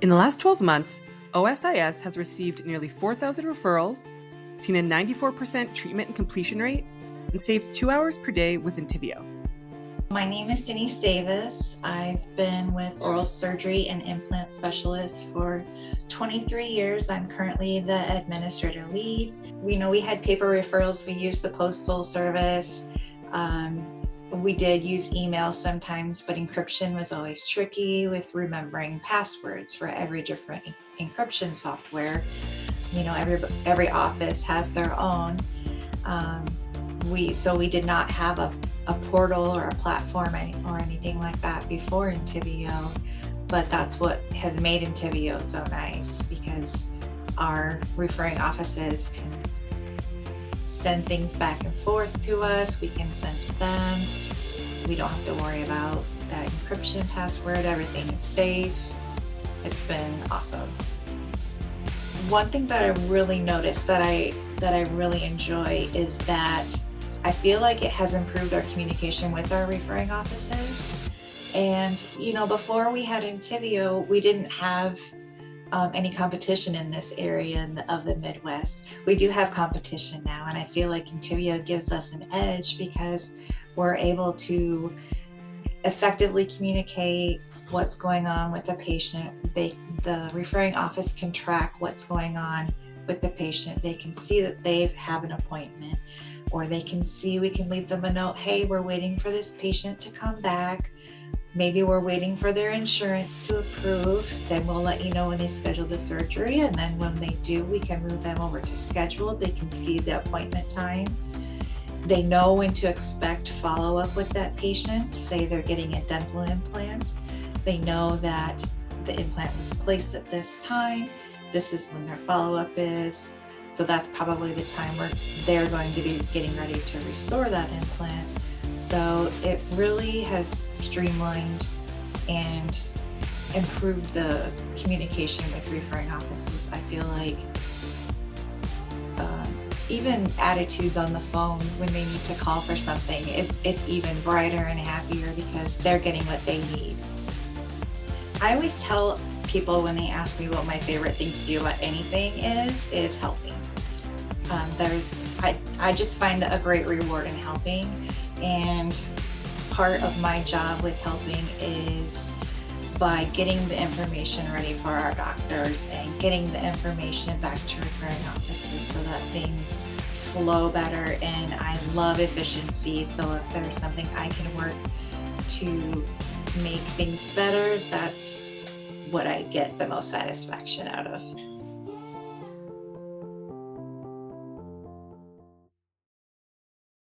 In the last 12 months, OSIS has received nearly 4,000 referrals, seen a 94% treatment and completion rate, and saved 2 hours per day with Intiveo. My name is Denise Davis. I've been with oral surgery and implant specialist for 23 years. I'm currently the administrator lead. We had paper referrals. We used the postal service. We did use email sometimes, but encryption was always tricky with remembering passwords for every different encryption software. Every office has their own. We did not have a portal or a platform or anything like that before Intiveo, but that's what has made Intiveo so nice, because our referring offices can send things back and forth to us. We can send to them. We don't have to worry about that encryption password. Everything is safe. It's been awesome. One thing that I really noticed that I really enjoy is that I feel like it has improved our communication with our referring offices. And before we had Intiveo, we didn't have any competition in this area of the Midwest. We do have competition now, and I feel like Intiveo gives us an edge because we're able to effectively communicate what's going on with the patient. The referring office can track what's going on with the patient. They can see that they have an appointment, or they can see, we can leave them a note, hey, we're waiting for this patient to come back. Maybe we're waiting for their insurance to approve. Then we'll let you know when they schedule the surgery. And then when they do, we can move them over to scheduled. They can see the appointment time. They know when to expect follow-up with that patient. Say they're getting a dental implant. They know that the implant was placed at this time. This is when their follow-up is. So that's probably the time where they're going to be getting ready to restore that implant. So it really has streamlined and improved the communication with referring offices. I feel like even attitudes on the phone when they need to call for something, it's even brighter and happier because they're getting what they need. I always tell people when they ask me what my favorite thing to do about anything is helping. I just find a great reward in helping, and part of my job with helping is by getting the information ready for our doctors and getting the information back to referring offices so that things flow better. And I love efficiency, so if there's something I can work to make things better, that's what I get the most satisfaction out of.